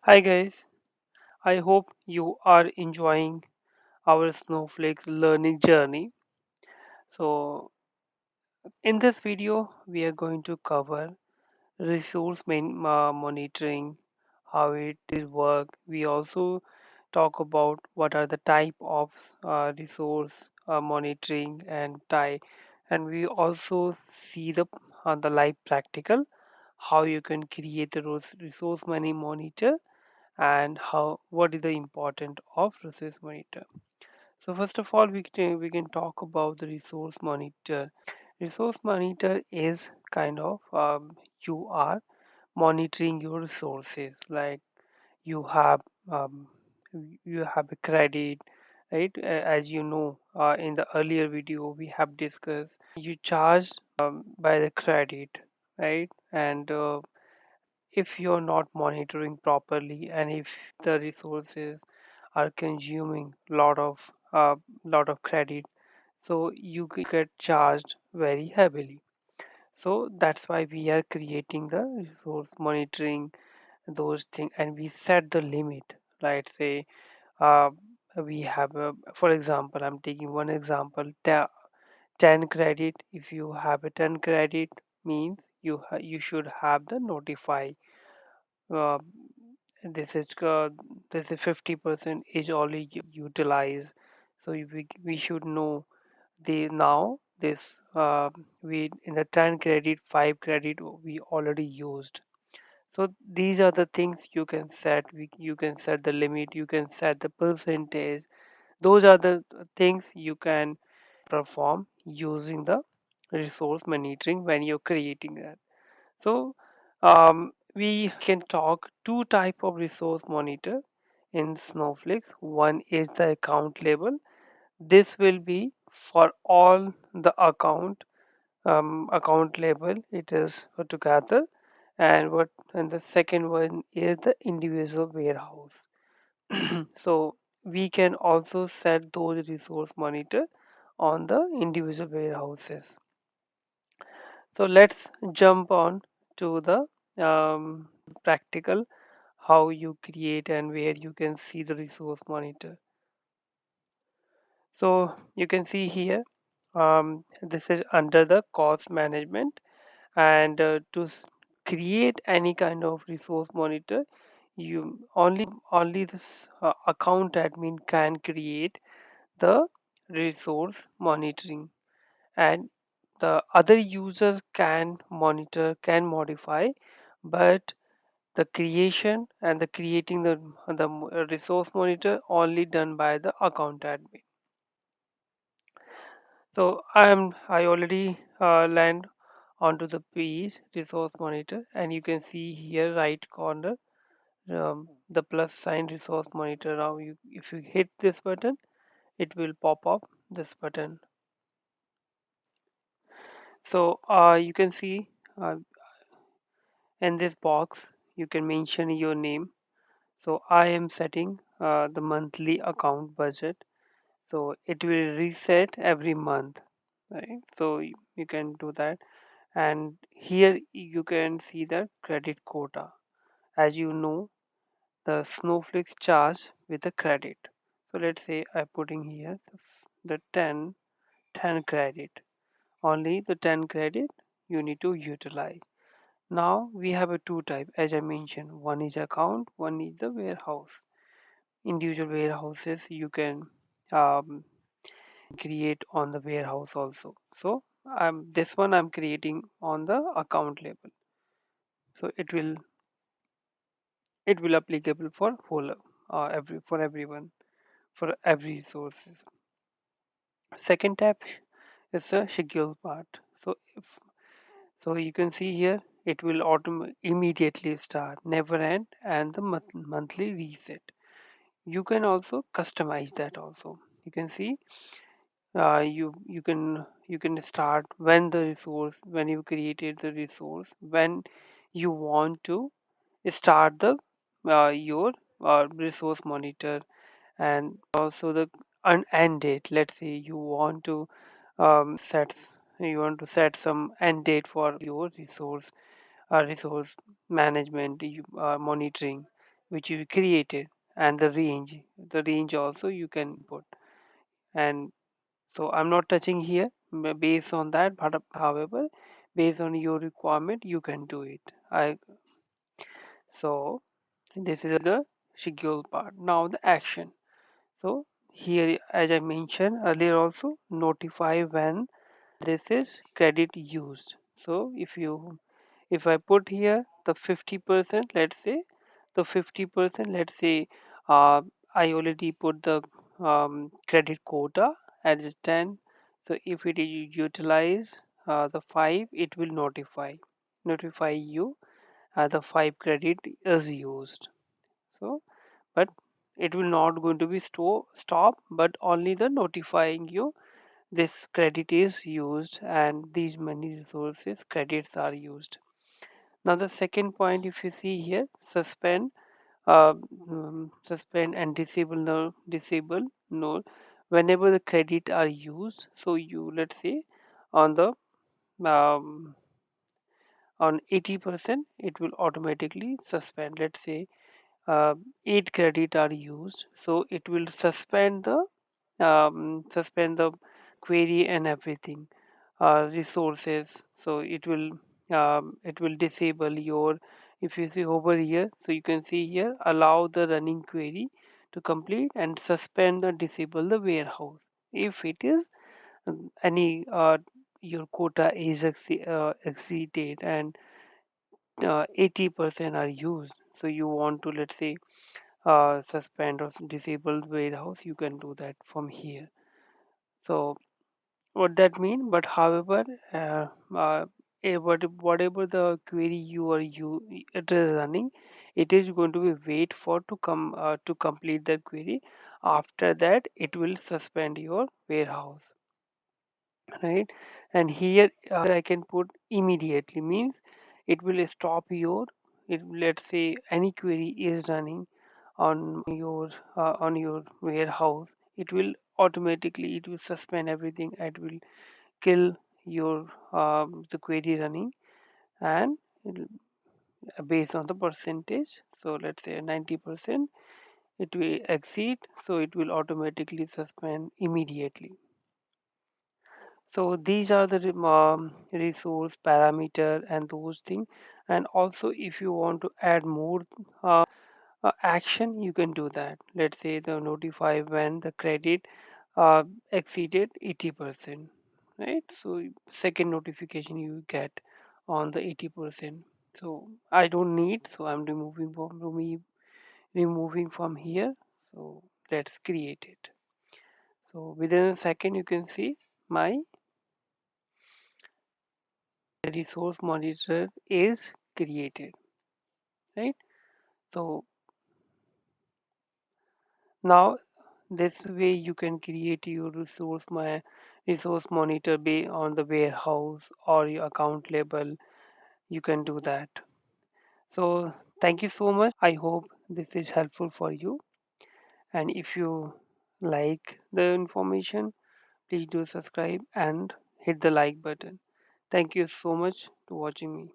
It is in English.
Hi guys, I hope you are enjoying our Snowflake learning journey. So, in this video, we are going to cover monitoring, how it is work. We also talk about what are the type of resource monitoring and type, and we also see the live practical how you can create the resource money monitor and how what is the importance of resource monitor. So first of all, we can talk about the resource monitor. Resource monitor is kind of you are monitoring your resources. Like you have um, you have a credit, right? As you know, in the earlier video we have discussed, you charge by the credit, right? And if you're not monitoring properly and if the resources are consuming lot of credit, so you get charged very heavily. So that's why we are creating the resource monitoring those things, and we set the limit. Like say uh, we have for example, I'm taking one example, 10 credit. If you have a 10 credit, means you should have the notify. uh, this is 50% is only utilized. So we should know the now this we in the 10 credit 5 credit we already used. So these are the things you can set. You can set the limit, you can set the percentage. Those are the things you can perform using the resource monitoring when you're creating that. So we can talk two type of resource monitor in Snowflake. One is the account label. This will be for all the account label. It is together, and the second one is the individual warehouse. So we can also set those resource monitor on the individual warehouses. So let's jump on to the practical how you create and where you can see the resource monitor. So you can see here, this is under the cost management, and create any kind of resource monitor, you only this account admin can create the resource monitoring, and the other users can monitor, can modify, but the creation and the creating the resource monitor only done by the account admin. So I already land onto the page resource monitor, and you can see here right corner, the plus sign resource monitor. Now if you hit this button, it will pop up this button. So you can see uh, in this box you can mention your name. So I am setting the monthly account budget. So it will reset every month, right? So you can do that, and here you can see the credit quota. As you know, the Snowflake charge with the credit. So let's say I'm putting here the 10 credit. Only the 10 credit you need to utilize. Now we have a two type, as I mentioned. One is account, one is the warehouse. Individual warehouses you can create on the warehouse also. So this one I'm creating on the account level. So it will applicable for whole everyone, for every resources. Second tab is the schedule part. So you can see here it will immediately start, never end, and the monthly reset. You can also customize that also. You can see you can start when the resource, when you created the resource, when you want to start the your resource monitor, and also the end date. Let's say you want to set some end date for your resource management monitoring. which you created, and the range also you can put. And so I'm not touching here based on that, but however, based on your requirement, you can do it. I So this is the schedule part. Now the action. So here, as I mentioned earlier, also notify when this is credit used. So if I put here the 50%, let's say the 50%, let's say uh, I already put the credit quota as 10. So if it is utilized the 5, it will notify you the 5 credit is used. So but it will not going to be stop, but only the notifying you this credit is used and these many resources credits are used. Now the second point, if you see here, suspend and disable no whenever the credit are used. So you, let's say, on the um, on 80% it will automatically suspend. Let's say 8 credit are used, so it will suspend the query and everything resources. So it will disable your, if you see over here, so you can see here, allow the running query to complete and suspend or disable the warehouse if it is any your quota is exceeded and 80% are used. So you want to, let's say, suspend or disable warehouse, you can do that from here. So what that mean, but however, whatever the query it is running, it is going to be wait for to complete the query. After that it will suspend your warehouse, right? And here I can put immediately, means it will stop your, let's say any query is running on your warehouse, it will suspend everything. It will kill your the query running, and based on the percentage, so let's say 90% it will exceed, so it will automatically suspend immediately. So these are the resource parameter and those things. And also if you want to add more action, you can do that. Let's say the notify when the credit exceeded 80%, right? So second notification you get on the 80%. So I don't need, so I'm removing from here. So let's create it. So within a second you can see my resource monitor is created, right? So now this way you can create your resource monitor based on the warehouse or your account label. You can do that. So thank you so much. I hope this is helpful for you. And if you like the information, please do subscribe and hit the like button. Thank you so much for watching me.